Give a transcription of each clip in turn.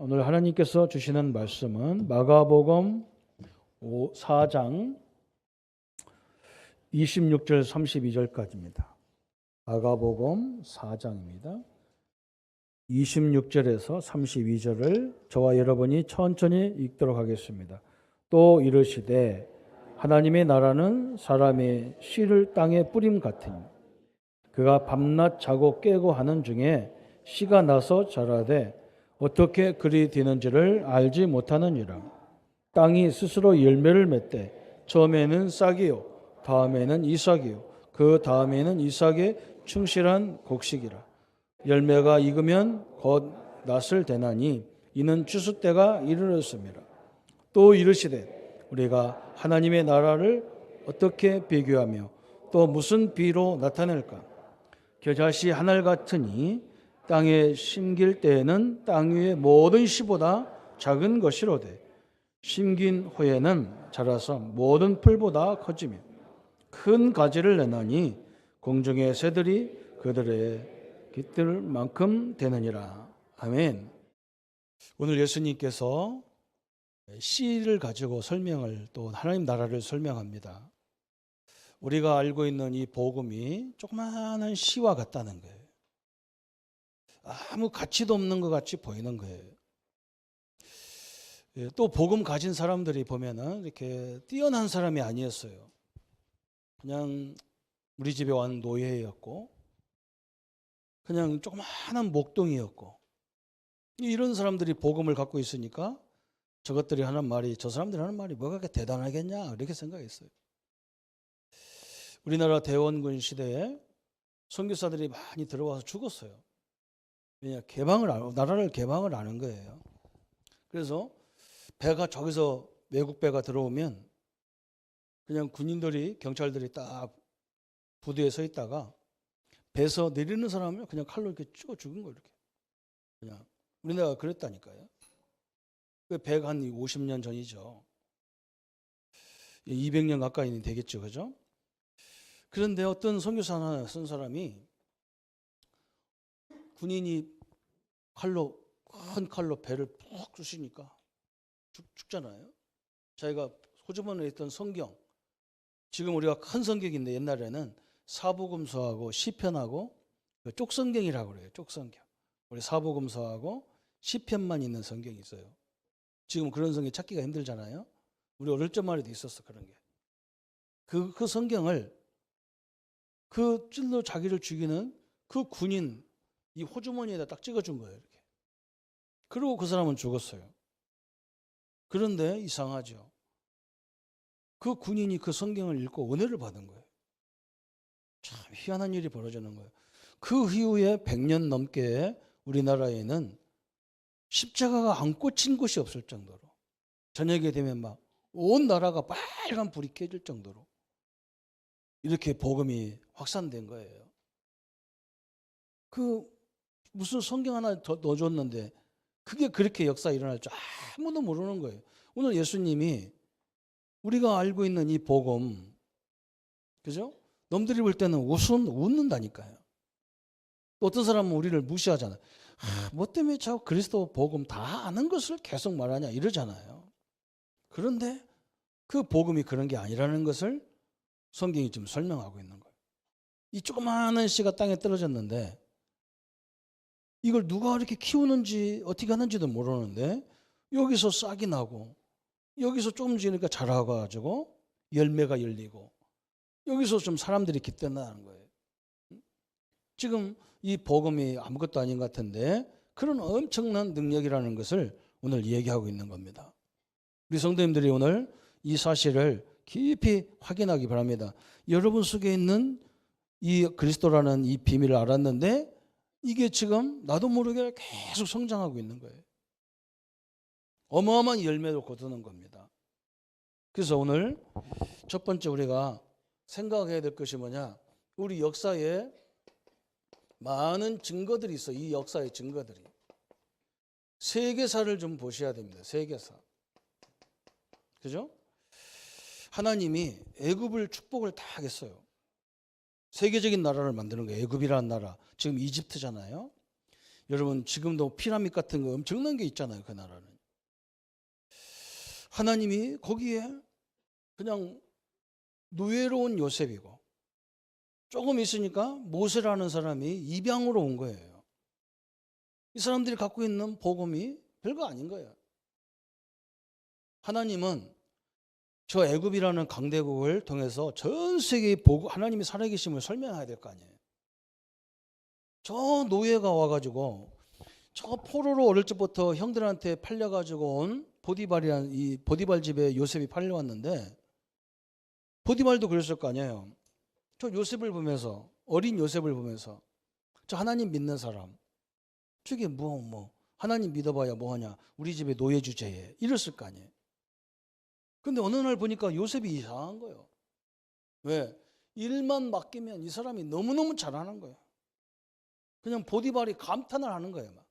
오늘 하나님께서 주시는 말씀은 마가복음 4장 26절 32절까지입니다. 마가복음 4장입니다. 26절에서 32절을 저와 여러분이 천천히 읽도록 하겠습니다. 또 이르시되 하나님의 나라는 사람의 씨를 땅에 뿌림 같으니 그가 밤낮 자고 깨고 하는 중에 씨가 나서 자라되 어떻게 그리 되는지를 알지 못하느니라. 땅이 스스로 열매를 맺되 처음에는 싹이요 다음에는 이삭이요 그 다음에는 이삭의 충실한 곡식이라. 열매가 익으면 곧 낫을 대나니 이는 추수 때가 이르렀습니다. 또 이르시되 우리가 하나님의 나라를 어떻게 비교하며 또 무슨 비로 나타낼까? 겨자씨 하늘 같으니 땅에 심길 때에는 땅 위의 모든 씨보다 작은 것이로되 심긴 후에는 자라서 모든 풀보다 커지며 큰 가지를 내나니 공중의 새들이 그들의 깃들만큼 되느니라. 아멘. 오늘 예수님께서 씨를 가지고 설명을 또 하나님 나라를 설명합니다. 우리가 알고 있는 이 복음이 조그마한 씨와 같다는 거예요. 아무 가치도 없는 것 같이 보이는 거예요. 또 복음 가진 사람들이 보면은 이렇게 뛰어난 사람이 아니었어요. 그냥 우리 집에 온 노예였고, 그냥 조그마한 목동이었고, 이런 사람들이 복음을 갖고 있으니까 저것들이 하는 말이, 저 사람들이 하는 말이 뭐가 그렇게 대단하겠냐 이렇게 생각했어요. 우리나라 대원군 시대에 선교사들이 많이 들어와서 죽었어요. 왜냐, 나라를 개방을 하는 거예요. 그래서 배가 저기서 외국 배가 들어오면 그냥 군인들이, 경찰들이 딱 부두에 서 있다가 배에서 내리는 사람을 그냥 칼로 이렇게 찍어 죽은 거예요. 이렇게 그냥 우리나라가 그랬다니까요. 그 배가 한 50년 전이죠. 200년 가까이 되겠죠, 그죠? 그런데 어떤 선교사 하나 쓴 사람이 군인이 큰 칼로 배를 푹 쑤시니까 죽잖아요. 자기가 호주머니에 있던 성경, 지금 우리가 큰 성경인데 옛날에는 사복음서하고 시편하고 쪽성경이라고 그래요. 쪽성경. 우리 사복음서하고 시편만 있는 성경이 있어요. 지금 그런 성경 찾기가 힘들잖아요. 우리 어릴 적만 해도 있었어, 그런 게. 그 성경을 그 찔러 자기를 죽이는 그 군인 이 호주머니에다 딱 찍어준 거예요. 이렇게. 그리고 그 사람은 죽었어요. 그런데 이상하죠. 그 군인이 그 성경을 읽고 은혜를 받은 거예요. 참 희한한 일이 벌어지는 거예요. 그 이후에 100년 넘게 우리나라에는 십자가가 안 꽂힌 곳이 없을 정도로, 저녁에 되면 막 온 나라가 빨간 불이 켜질 정도로 이렇게 복음이 확산된 거예요. 그 무슨 성경 하나 더 넣어줬는데 그게 그렇게 역사 일어날 줄 아무도 모르는 거예요. 오늘 예수님이 우리가 알고 있는 이 복음, 그죠? 놈들이 볼 때는 웃는다니까요. 또 어떤 사람은 우리를 무시하잖아요. 뭐 때문에 자꾸 그리스도 복음 다 아는 것을 계속 말하냐 이러잖아요. 그런데 그 복음이 그런 게 아니라는 것을 성경이 지금 설명하고 있는 거예요. 이 조그마한 씨가 땅에 떨어졌는데 이걸 누가 이렇게 키우는지 어떻게 하는지도 모르는데 여기서 싹이 나고 여기서 조금 지니까 자라가지고 열매가 열리고 여기서 좀 사람들이 깃든다는 거예요. 지금 이 복음이 아무것도 아닌 것 같은데 그런 엄청난 능력이라는 것을 오늘 얘기하고 있는 겁니다. 우리 성도님들이 오늘 이 사실을 깊이 확인하기 바랍니다. 여러분 속에 있는 이 그리스도라는 이 비밀을 알았는데 이게 지금 나도 모르게 계속 성장하고 있는 거예요. 어마어마한 열매를 거두는 겁니다. 그래서 오늘 첫 번째 우리가 생각해야 될 것이 뭐냐? 우리 역사에 많은 증거들이 있어. 이 역사의 증거들이. 세계사를 좀 보셔야 됩니다. 세계사. 그죠? 하나님이 애굽을 축복을 다 하겠어요. 세계적인 나라를 만드는 거예요. 애굽이라는 나라. 지금 이집트잖아요. 여러분 지금도 피라밋 같은 거 엄청난 게 있잖아요. 그 나라는. 하나님이 거기에 그냥 노예로운 요셉이고 조금 있으니까 모세라는 사람이 입양으로 온 거예요. 이 사람들이 갖고 있는 복음이 별거 아닌 거예요. 하나님은 저 애굽이라는 강대국을 통해서 전 세계의 하나님의 살아계심을 설명해야 될 거 아니에요. 저 노예가 와가지고 저 포로로 어릴 적부터 형들한테 팔려가지고 온 보디발이라는 이 보디발 집에 요셉이 팔려왔는데 보디발도 그랬을 거 아니에요. 저 요셉을 보면서 어린 요셉을 보면서 저 하나님 믿는 사람 저게 뭐 하나님 믿어봐야 뭐하냐 우리 집에 노예 주제에 이랬을 거 아니에요. 근데 어느 날 보니까 요셉이 이상한 거예요. 왜? 일만 맡기면 이 사람이 너무너무 잘하는 거예요. 그냥 보디발이 감탄을 하는 거예요. 막.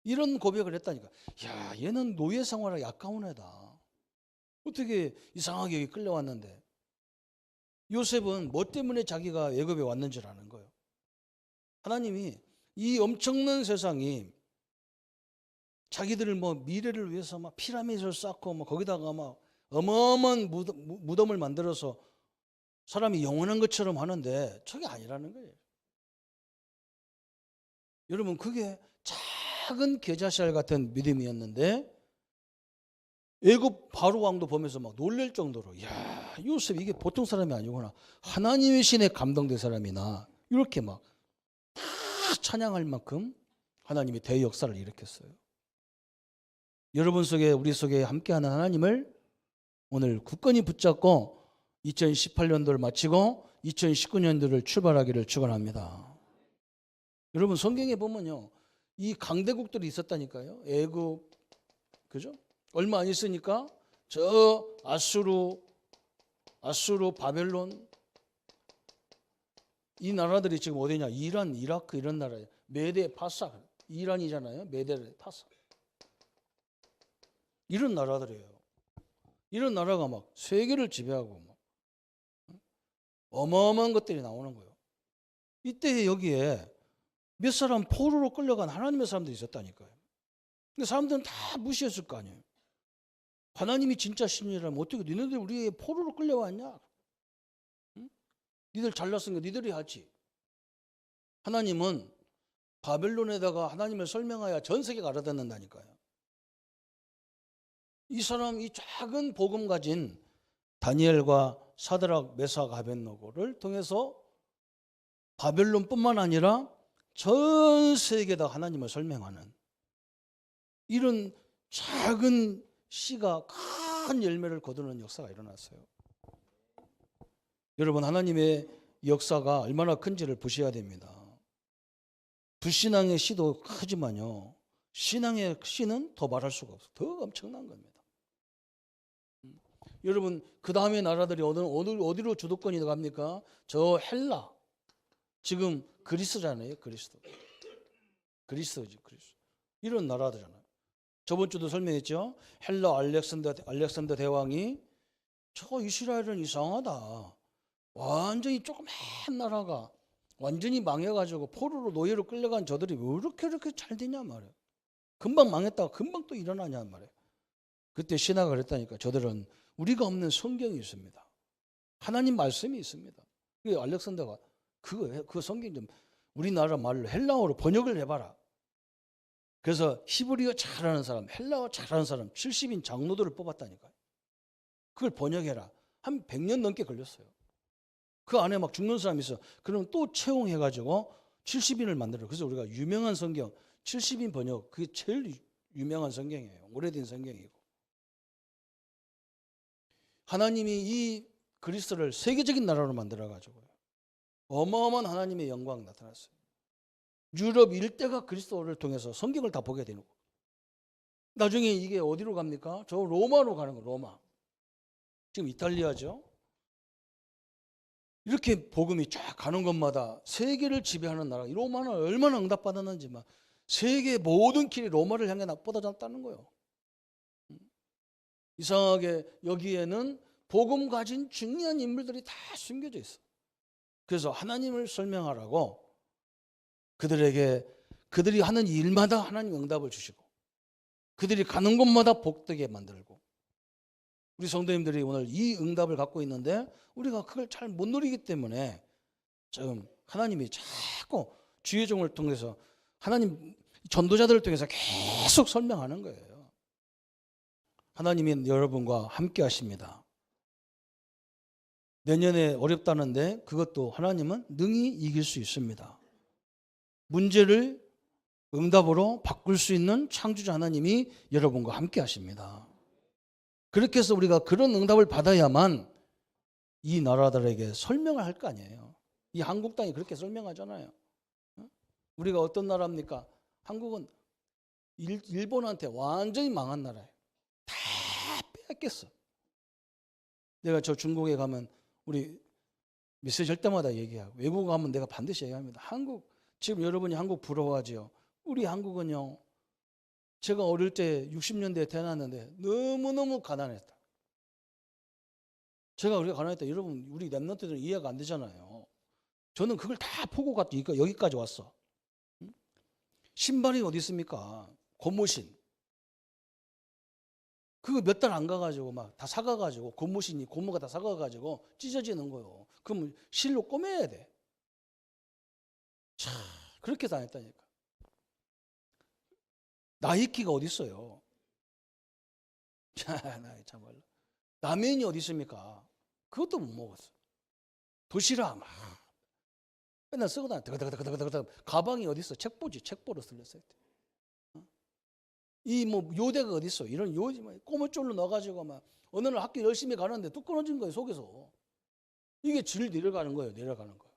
이런 고백을 했다니까. 야, 얘는 노예 생활에 약가운 애다. 어떻게 이상하게 여기 끌려왔는데. 요셉은 뭐 때문에 자기가 애굽에 왔는지 아는 거예요. 하나님이 이 엄청난 세상이 자기들을 뭐 미래를 위해서 막 피라미드를 쌓고 뭐 거기다가 막 어마어마한 무덤을 만들어서 사람이 영원한 것처럼 하는데 저게 아니라는 거예요. 여러분 그게 작은 계좌시알 같은 믿음이었는데 애굽 바로 왕도 보면서 막 놀랄 정도로 야 요셉 이게 보통 사람이 아니구나. 하나님의 신에 감동된 사람이나 이렇게 막 다 찬양할 만큼 하나님이 대역사를 일으켰어요. 여러분 속에 우리 속에 함께하는 하나님을 오늘 굳건히 붙잡고 2018년도를 마치고 2019년도를 출발하기를 축원합니다. 여러분 성경에 보면요. 이 강대국들이 있었다니까요. 애굽 그죠? 얼마 안 있으니까 저 아수르, 바벨론 이 나라들이 지금 어디냐? 이란, 이라크 이런 나라예요. 메데, 파사 이란이잖아요. 메데, 파사 이런 나라들이에요. 이런 나라가 막 세계를 지배하고 막 어마어마한 것들이 나오는 거예요. 이때 여기에 몇 사람 포로로 끌려간 하나님의 사람들이 있었다니까요. 근데 사람들은 다 무시했을 거 아니에요. 하나님이 진짜 신이라면 어떻게 니네들 우리의 포로로 끌려왔냐? 응? 니들 잘났으니까 니들이 하지. 하나님은 바벨론에다가 하나님을 설명하여 전 세계가 알아듣는다니까요. 이 사람 이 작은 복음 가진 다니엘과 사드락, 메삭, 아벳노고를 통해서 바벨론뿐만 아니라 전 세계에다 하나님을 설명하는 이런 작은 씨가 큰 열매를 거두는 역사가 일어났어요. 여러분 하나님의 역사가 얼마나 큰지를 보셔야 됩니다. 불신앙의 씨도 크지만요. 신앙의 씨는 더 말할 수가 없어요. 더 엄청난 겁니다. 여러분 그 다음에 나라들이 어디로 주도권이 갑니까? 저 헬라 지금 그리스잖아요. 그리스지 그리스 이런 나라들잖아요. 저번 주도 설명했죠. 헬라 알렉산더 대왕이 저 이스라엘은 이상하다. 완전히 조그만 나라가 완전히 망해가지고 포로로 노예로 끌려간 저들이 왜 이렇게 잘 되냐 말이에요. 금방 망했다가 금방 또 일어나냐 말이에요. 그때 신학을 했다니까. 저들은 우리가 없는 성경이 있습니다. 하나님 말씀이 있습니다. 알렉산더가 그 성경 좀 우리나라 말로 헬라어로 번역을 해봐라. 그래서 히브리어 잘하는 사람, 헬라어 잘하는 사람 70인 장로들을 뽑았다니까요. 그걸 번역해라. 한 100년 넘게 걸렸어요. 그 안에 막 죽는 사람이 있어. 그럼 또 채용해가지고 70인을 만들어요. 그래서 우리가 유명한 성경 70인 번역 그게 제일 유명한 성경이에요. 오래된 성경이고. 하나님이 이 그리스도를 세계적인 나라로 만들어가지고요. 어마어마한 하나님의 영광 나타났어요. 유럽 일대가 그리스도를 통해서 성경을 다 보게 되는 거예요. 나중에 이게 어디로 갑니까? 저 로마로 가는 거예요. 로마. 지금 이탈리아죠. 이렇게 복음이 쫙 가는 것마다 세계를 지배하는 나라. 로마는 얼마나 응답받았는지 막 세계 모든 길이 로마를 향해 뻗어졌다는 거예요. 이상하게 여기에는 복음 가진 중요한 인물들이 다 숨겨져 있어. 그래서 하나님을 설명하라고 그들에게 그들이 하는 일마다 하나님 응답을 주시고 그들이 가는 곳마다 복되게 만들고 우리 성도님들이 오늘 이 응답을 갖고 있는데 우리가 그걸 잘 못 누리기 때문에 지금 하나님이 자꾸 주의 종을 통해서 하나님 전도자들을 통해서 계속 설명하는 거예요. 하나님이 여러분과 함께 하십니다. 내년에 어렵다는데 그것도 하나님은 능히 이길 수 있습니다. 문제를 응답으로 바꿀 수 있는 창조자 하나님이 여러분과 함께 하십니다. 그렇게 해서 우리가 그런 응답을 받아야만 이 나라들에게 설명을 할 거 아니에요. 이 한국 땅이 그렇게 설명하잖아요. 우리가 어떤 나라입니까? 한국은 일본한테 완전히 망한 나라예요. 다 뺏겼어. 내가 저 중국에 가면 우리 메시지 할 때마다 얘기하고 외국 가면 내가 반드시 얘기합니다. 한국 지금 여러분이 한국 부러워하지요. 우리 한국은요. 제가 어릴 때 60년대에 태어났는데 너무너무 가난했다. 우리가 가난했다. 여러분 우리 랩런트들은 이해가 안 되잖아요. 저는 그걸 다 보고 여기까지 왔어. 신발이 어디 있습니까? 고무신. 그거 몇 달 안 가가지고 막 다 사가가지고 고무가 다 사가가지고 찢어지는 거요. 그럼 실로 꼬매야 돼. 참 그렇게 다녔다니까. 나이키가 어디 있어요? 나이 참말로. 라면이 어디 있습니까? 그것도 못 먹었어. 도시락 막 맨날 쓰고 다녀. 가방이 어디 있어? 책보지. 책보로 쓸렸어요. 이 뭐 요대가 어디 있어? 이런 요지 막 꼬물쫄로 넣어가지고 막 어느 날 학교 열심히 가는데 뚝 끊어진 거예요 속에서. 이게 질 내려가는 거예요. 내려가는 거예요.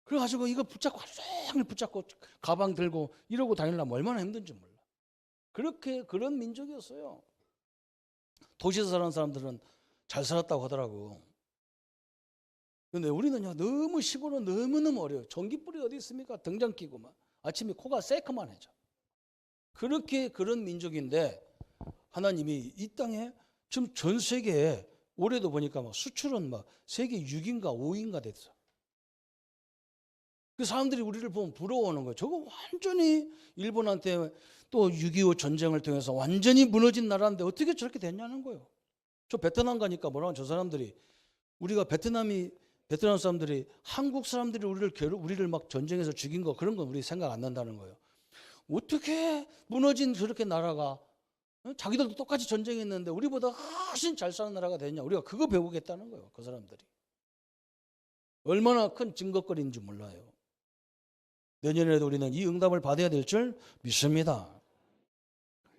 그래가지고 이거 붙잡고 하루 종일 붙잡고 가방 들고 이러고 다니려면 얼마나 힘든지 몰라. 그런 민족이었어요. 도시에서 사는 사람들은 잘 살았다고 하더라고. 근데 우리는요 너무 시골은 너무너무 어려워요. 전기불이 어디 있습니까? 등장 끼고 막 아침에 코가 새까만해져. 그런 민족인데 하나님이 이 땅에 지금 전 세계에 올해도 보니까 막 수출은 막 세계 6인가 5인가 됐어. 그 사람들이 우리를 보면 부러워하는 거예요. 저거 완전히 일본한테 또 6.25 전쟁을 통해서 완전히 무너진 나라인데 어떻게 저렇게 됐냐는 거예요. 저 베트남 가니까 뭐라고 저 사람들이 우리가 베트남 사람들이 한국 사람들이 우리를 막 전쟁에서 죽인 거 그런 건 우리 생각 안 난다는 거예요. 어떻게 무너진 저렇게 나라가 자기들도 똑같이 전쟁했는데 우리보다 훨씬 잘 사는 나라가 됐냐. 우리가 그거 배우겠다는 거예요. 그 사람들이. 얼마나 큰 증거거리인지 몰라요. 내년에도 우리는 이 응답을 받아야 될 줄 믿습니다.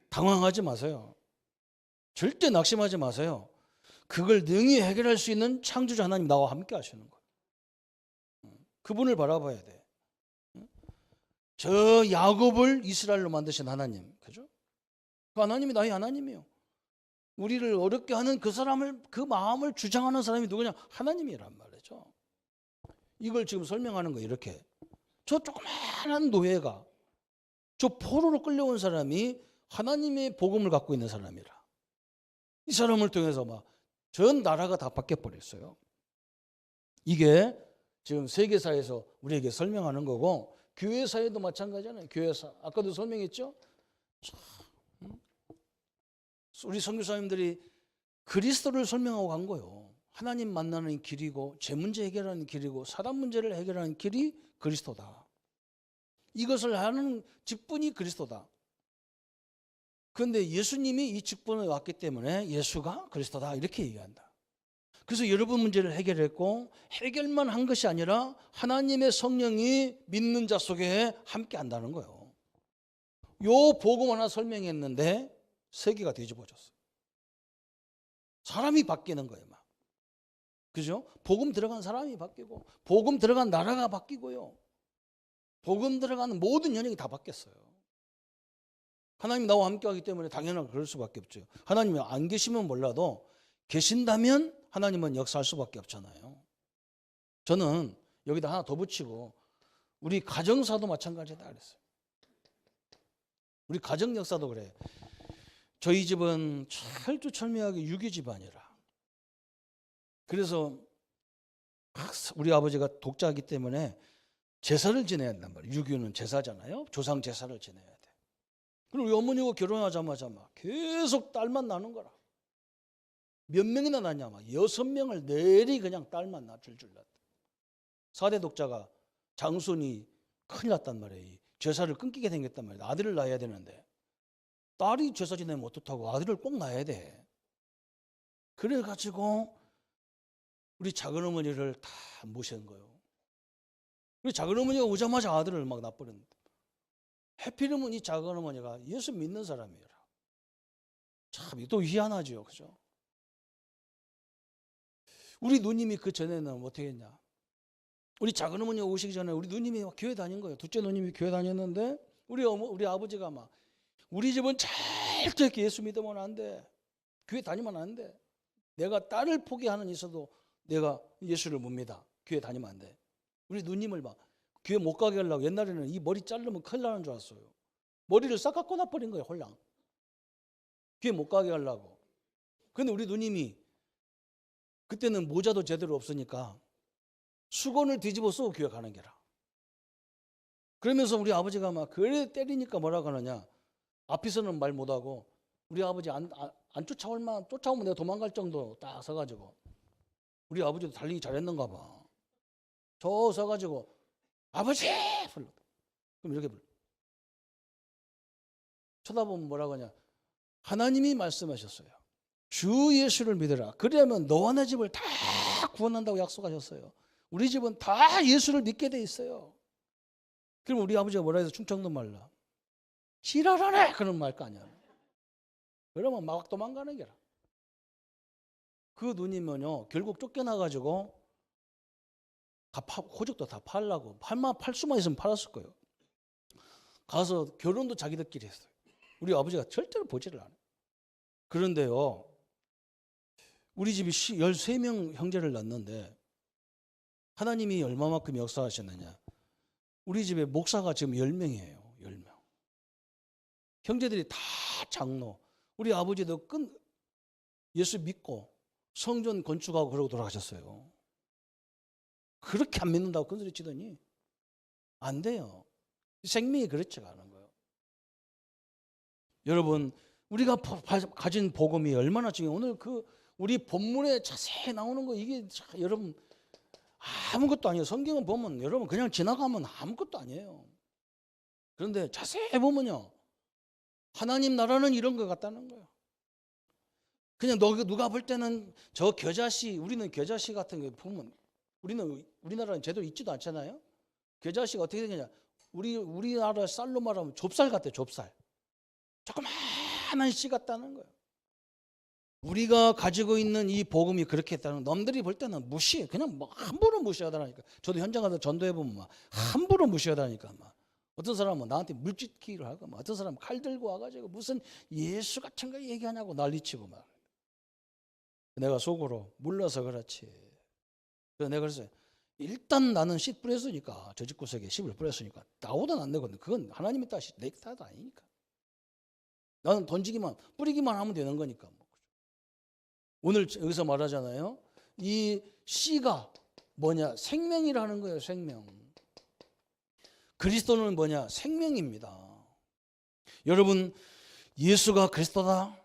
당황하지 마세요. 절대 낙심하지 마세요. 그걸 능히 해결할 수 있는 창조자 하나님 나와 함께 하시는 거예요. 그분을 바라봐야 돼. 저 야곱을 이스라엘로 만드신 하나님, 그죠? 그 하나님이 나의 하나님이에요. 우리를 어렵게 하는 그 마음을 주장하는 사람이 누구냐? 하나님이란 말이죠. 이걸 지금 설명하는 거예요. 이렇게 저 조그마한 노예가 저 포로로 끌려온 사람이 하나님의 복음을 갖고 있는 사람이라. 이 사람을 통해서 막 전 나라가 다 바뀌어 버렸어요. 이게 지금 세계사에서 우리에게 설명하는 거고. 교회사에도 마찬가지잖아요. 교회사. 아까도 설명했죠? 우리 선교사님들이 그리스도를 설명하고 간 거예요. 하나님 만나는 길이고 제 문제 해결하는 길이고 사단 문제를 해결하는 길이 그리스도다. 이것을 하는 직분이 그리스도다. 그런데 예수님이 이 직분에 왔기 때문에 예수가 그리스도다 이렇게 얘기한다. 그래서 여러분 문제를 해결했고 해결만 한 것이 아니라 하나님의 성령이 믿는 자 속에 함께 한다는 거예요. 요 복음 하나 설명했는데 세계가 뒤집어졌어요. 사람이 바뀌는 거예요. 막. 그죠? 복음 들어간 사람이 바뀌고 복음 들어간 나라가 바뀌고요. 복음 들어가는 모든 현역이 다 바뀌었어요. 하나님이 나와 함께 하기 때문에 당연하게 그럴 수밖에 없죠. 하나님이 안 계시면 몰라도 계신다면 하나님은 역사할 수밖에 없잖아요. 저는 여기다 하나 더 붙이고 우리 가정사도 마찬가지다 그랬어요. 우리 가정 역사도 그래. 저희 집은 철두철미하게 유교 집안이라. 그래서 우리 아버지가 독자이기 때문에 제사를 지내야 한단 말이에요. 유교는 제사잖아요. 조상 제사를 지내야 돼. 그럼 우리 어머니가 결혼하자마자 막 계속 딸만 낳는 거라. 몇 명이나 낳냐? 막 6명을 내리 그냥 딸만 낳 줄줄 낳았다. 4대 독자가 장손이 큰일 났단 말이에요. 제사를 끊기게 생겼단 말이에요. 아들을 낳아야 되는데 딸이 제사 지내면 어떻다고 아들을 꼭 낳아야 돼. 그래가지고 우리 작은어머니를 다 모신 거예요. 우리 작은어머니가 오자마자 아들을 막 낳아버렸는데 해필이면 이 작은어머니가 예수 믿는 사람이라. 참 또 희한하죠. 그죠? 우리 누님이 그 전에는 어떻게 했냐? 우리 작은어머니가 오시기 전에 우리 누님이 교회 다닌 거예요. 둘째 누님이 교회 다녔는데 우리 아버지가 막 우리 집은 절대 예수 믿으면 안 돼. 교회 다니면 안 돼. 내가 딸을 포기하는 있어도 내가 예수를 못 믿어. 교회 다니면 안 돼. 우리 누님을 막 교회 못 가게 하려고 옛날에는 이 머리 자르면 큰일 나는 줄 알았어요. 머리를 싹 깎고 나버린 거예요. 홀랑. 교회 못 가게 하려고. 근데 우리 누님이 그때는 모자도 제대로 없으니까 수건을 뒤집어 쓰고 교회 가는 게라. 그러면서 우리 아버지가 막 그래 때리니까 뭐라고 하느냐. 앞에서는 말 못하고 우리 아버지 안 쫓아오면 내가 도망갈 정도 딱 서가지고 우리 아버지도 달리기 잘했는가 봐. 저 서가지고 아버지! 불러. 그럼 이렇게 불러. 쳐다보면 뭐라고 하냐. 하나님이 말씀하셨어요. 주 예수를 믿으라. 그러면 너와 내 집을 다 구원한다고 약속하셨어요. 우리 집은 다 예수를 믿게 돼 있어요. 그럼 우리 아버지가 뭐라 해서 충청도 말로 지랄하네 그런 말 거 아니야. 그러면 막 도망가는 게라. 그 누님은요 결국 쫓겨나가지고 호적도 다 팔라고 팔 수만 있으면 팔았을 거예요. 가서 결혼도 자기들끼리 했어요. 우리 아버지가 절대로 보지를 않아요. 그런데요 우리 집이 13명 형제를 낳는데 하나님이 얼마만큼 역사하셨느냐. 우리 집에 목사가 지금 10명이에요. 10명. 형제들이 다 장로. 우리 아버지도 예수 믿고 성전 건축하고 그러고 돌아가셨어요. 그렇게 안 믿는다고 큰소리 치더니 안 돼요. 생명이 그렇지가 않은 거예요. 여러분 우리가 가진 복음이 얼마나 중요해요. 오늘 우리 본문에 자세히 나오는 거 이게 여러분 아무것도 아니에요. 성경을 보면 여러분 그냥 지나가면 아무것도 아니에요. 그런데 자세히 보면요 하나님 나라는 이런 것 같다는 거예요. 그냥 누가 볼 때는 저 겨자씨, 우리는 겨자씨 같은 거 보면 우리나라는 제대로 있지도 않잖아요. 겨자씨가 어떻게 되냐? 우리나라 쌀로 말하면 좁쌀 같아요. 좁쌀. 조그마한 씨 같다는 거예요. 우리가 가지고 있는 이 복음이 그렇게 했다는 남들이 볼 때는 무시해. 그냥 뭐 함부로 무시하다니까. 저도 현장 가서 전도해 보면 막 함부로 무시하다니까 막. 어떤 사람은 나한테 물짓기를 하고 막 어떤 사람은 칼 들고 와가지고 무슨 예수 같은 거 얘기하냐고 난리치고 막. 내가 속으로 몰라서 그렇지. 그래서 내가 그랬어요. 일단 나는 씨 뿌렸으니까 저 집구석에 씨를 뿌렸으니까 나보다는 안 되거든. 그건 하나님의 뜻이 내 뜻도 아니니까. 나는 뿌리기만 하면 되는 거니까. 오늘 여기서 말하잖아요. 이 씨가 뭐냐? 생명이라는 거예요. 생명. 그리스도는 뭐냐? 생명입니다. 여러분 예수가 그리스도다.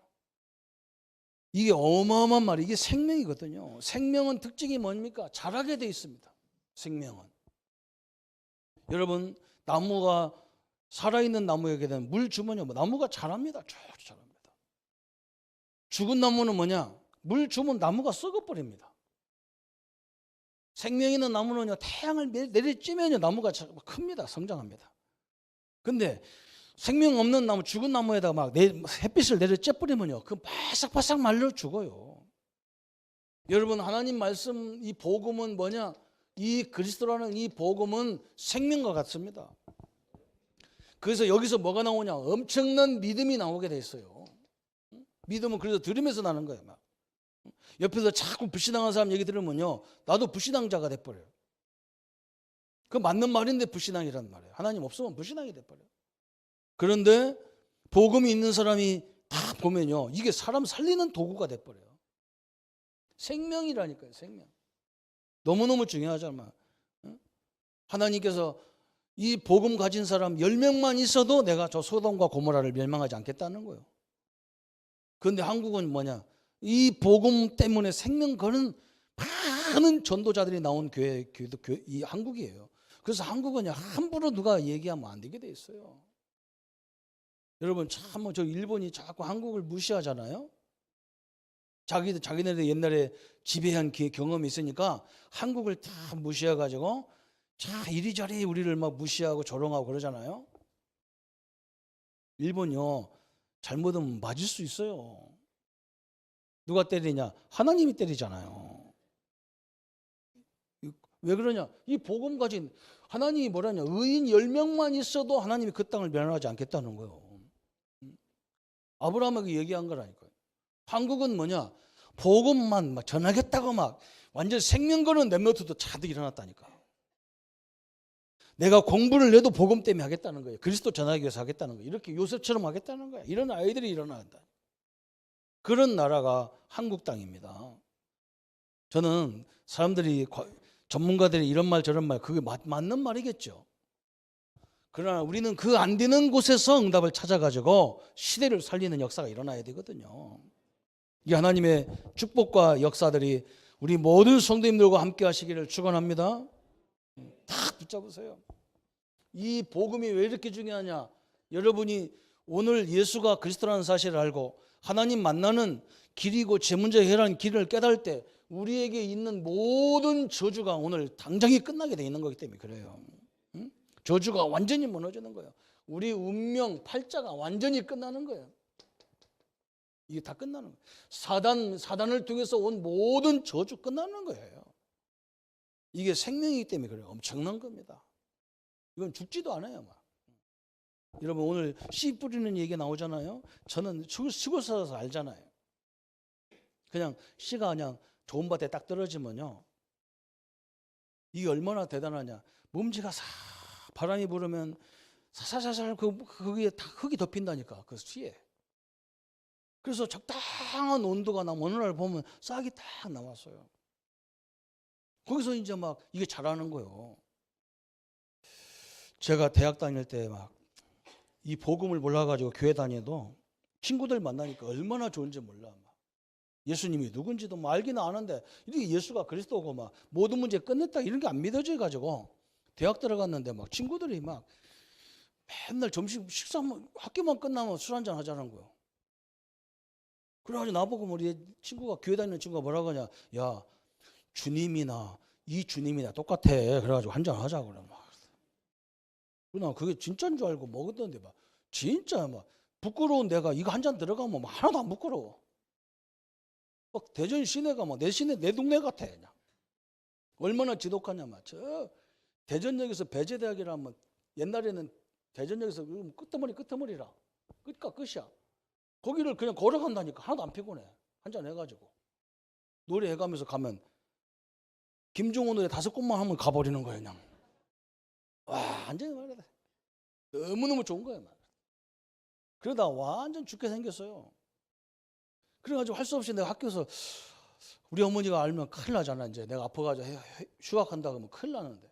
이게 어마어마한 말이 이게 생명이거든요. 생명은 특징이 뭡니까? 자라게 돼 있습니다. 생명은. 여러분 나무가 살아있는 나무에게 되면 물 주면요 나무가 자랍니다. 쭉 자랍니다. 죽은 나무는 뭐냐? 물 주면 나무가 썩어버립니다. 생명 있는 나무는요 태양을 내리쬐면요 나무가 큽니다. 성장합니다. 근데 생명 없는 나무, 죽은 나무에다가 막 햇빛을 내려쬐버리면요 그 바싹바싹 말려 죽어요. 여러분 하나님 말씀 이 복음은 뭐냐? 이 그리스도라는 이 복음은 생명과 같습니다. 그래서 여기서 뭐가 나오냐? 엄청난 믿음이 나오게 돼 있어요. 믿음은 그래서 들으면서 나는 거예요. 막. 옆에서 자꾸 불신앙하는 사람 얘기 들으면요 나도 불신앙자가 돼버려요. 그 맞는 말인데 불신앙이란 말이에요. 하나님 없으면 불신앙이 돼버려요. 그런데 복음이 있는 사람이 다 보면요 이게 사람 살리는 도구가 돼버려요. 생명이라니까요. 생명. 너무너무 중요하잖아요. 하나님께서 이 복음 가진 사람 10명만 있어도 내가 저 소돔과 고모라를 멸망하지 않겠다는 거예요. 그런데 한국은 뭐냐? 이 복음 때문에 생명 거는 많은 전도자들이 나온 교회도 이 한국이에요. 그래서 한국은 함부로 누가 얘기하면 안 되게 돼 있어요. 여러분 참 저 일본이 자꾸 한국을 무시하잖아요. 자기네들 옛날에 지배한 경험이 있으니까 한국을 다 무시해가지고 자 이리저리 우리를 막 무시하고 조롱하고 그러잖아요. 일본이요 잘못하면 맞을 수 있어요. 누가 때리냐? 하나님이 때리잖아요. 왜 그러냐? 이 복음 가진 하나님이 뭐라냐? 의인 10명만 있어도 하나님이 그 땅을 멸하지 않겠다는 거예요. 아브라함에게 얘기한 거라니까요. 한국은 뭐냐? 복음만 막 전하겠다고 막 완전 생명 거는 랩런트도 차득 일어났다니까. 내가 공부를 해도 복음 때문에 하겠다는 거예요. 그리스도 전하기 위해서 하겠다는 거예요. 이렇게 요셉처럼 하겠다는 거예요. 이런 아이들이 일어난다. 그런 나라가 한국 땅입니다. 저는 사람들이 전문가들이 이런 말 저런 말 그게 맞는 말이겠죠. 그러나 우리는 그 안 되는 곳에서 응답을 찾아가지고 시대를 살리는 역사가 일어나야 되거든요. 이 하나님의 축복과 역사들이 우리 모든 성도님들과 함께 하시기를 축원합니다. 딱 붙잡으세요. 이 복음이 왜 이렇게 중요하냐? 여러분이 오늘 예수가 그리스도라는 사실을 알고 하나님 만나는 길이고 제 문제 해결하는 길을 깨달을 때 우리에게 있는 모든 저주가 오늘 당장이 끝나게 돼 있는 거기 때문에 그래요. 응? 저주가 완전히 무너지는 거예요. 우리 운명 팔자가 완전히 끝나는 거예요. 이게 다 끝나는 거예요. 사단을 통해서 온 모든 저주 끝나는 거예요. 이게 생명이기 때문에 그래요. 엄청난 겁니다. 이건 죽지도 않아요. 막. 여러분 오늘 씨 뿌리는 얘기 나오잖아요. 저는 시골 살아서 알잖아요. 그냥 씨가 그냥 좋은 밭에 딱 떨어지면요. 이게 얼마나 대단하냐. 먼지가 싹 바람이 불으면 사사사살 거기에 다 흙이 덮인다니까. 그 씨에. 그래서 적당한 온도가 나면 어느 날 보면 싹이 딱 나왔어요. 거기서 이제 막 이게 자라는 거예요. 제가 대학 다닐 때 막 이 복음을 몰라가지고 교회 다녀도 친구들 만나니까 얼마나 좋은지 몰라. 막. 예수님이 누군지도 뭐 알기는 아는데 이렇게 예수가 그리스도고 막 모든 문제 끝냈다 이런 게 안 믿어져 가지고 대학 들어갔는데 막 친구들이 막 맨날 점심 식사 학교만 끝나면 술 한잔 하자는 거예요. 그래가지고 나보고 우리 친구가 교회 다니는 친구가 뭐라고 하냐? 야 주님이나 이 주님이나 똑같아. 그래가지고 한잔 하자고 그래 막. 그나 그게 진짜인 줄 알고 먹었던데 막 진짜 막 부끄러운 내가 이거 한 잔 들어가면 막 하나도 안 부끄러워. 막 대전 시내가 막 내 시내 내 동네 같아 그냥. 얼마나 지독하냐면 저 대전역에서 배재대학이라면 옛날에는 대전역에서 끄트머리라 끝과 끝이야. 거기를 그냥 걸어간다니까 하나도 안 피곤해. 한잔 해가지고 노래해가면서 가면 김종호 노래 5곡만 하면 가버리는 거예요 그냥. 와 완전히 말이야 너무너무 좋은 거예요. 그러다 완전 죽게 생겼어요. 그래가지고 할 수 없이 내가 학교에서 우리 어머니가 알면 큰일 나잖아. 이제 내가 아파가지고 휴학한다 그러면 큰일 나는데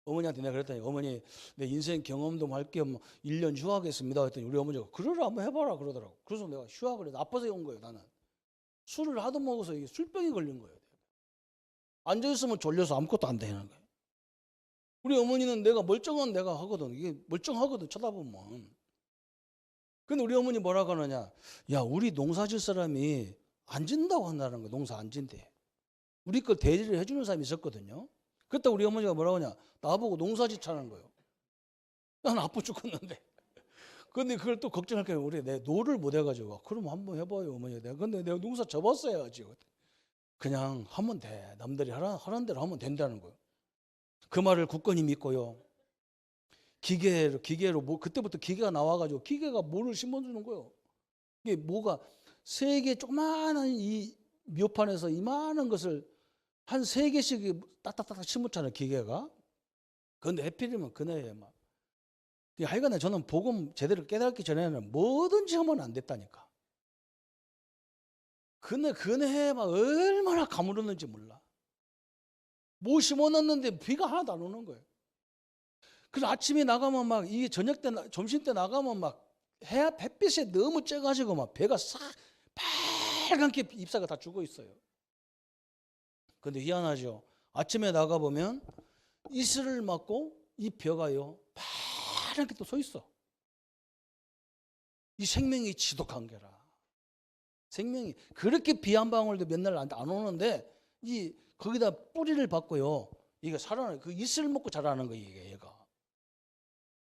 어머니한테 내가 그랬더니 어머니 내 인생 경험도 할 겸 1년 휴학했습니다 했더니 우리 어머니가 그러라 한번 해봐라 그러더라고. 그래서 내가 휴학을 해서 아파서 온 거예요. 나는 술을 하도 먹어서 이게 술병이 걸린 거예요. 앉아있으면 졸려서 아무것도 안 되는 거예요. 우리 어머니는 내가 멀쩡한 내가 하거든. 이게 멀쩡하거든 쳐다보면. 근데 우리 어머니 뭐라고 하느냐? 야 우리 농사 질 사람이 안 진다고 한다는 거야. 농사 안 진대. 우리 걸 대리를 해주는 사람이 있었거든요. 그때 우리 어머니가 뭐라고 하냐? 나보고 농사 짓자는 거예요. 난 아파 죽겠는데. 근데 그걸 또 걱정할 거예요. 우리 내 노를 못 해가지고. 그럼 한번 해봐요 어머니. 근데 내가 농사 접었어야지. 그냥 하면 돼. 남들이 하라는 대로 하면 된다는 거예요. 그 말을 굳건히 믿고요. 기계로 그때부터 기계가 나와가지고 기계가 뭐를 심어주는 거예요. 이게 뭐가 세개 조그마한 이 묘판에서 이만한 것을 한 3개씩 딱딱딱 심었잖아요 기계가. 그런데 해필이면 그네에 막. 하여간에 저는 복음 제대로 깨닫기 전에는 뭐든지 하면 안 됐다니까. 그네에 막 얼마나 가물었는지 몰라. 뭐 심어놨는데 비가 하나도 안 오는 거예요. 그래서 아침에 나가면 막 이게 저녁 때 점심 때 나가면 막 햇빛에 너무 쬐가지고 막 배가 싹 빨갛게 잎사가 다 죽어 있어요. 근데 희한하죠. 아침에 나가 보면 이슬을 맞고 이 벼가요 파랗게 또 서 있어. 이 생명이 지독한 게라. 생명이 그렇게 비 한 방울도 몇 날 안 오는데 이 거기다 뿌리를 받고요. 이게 살아나 그 이슬 먹고 자라는 거예요. 이게 얘가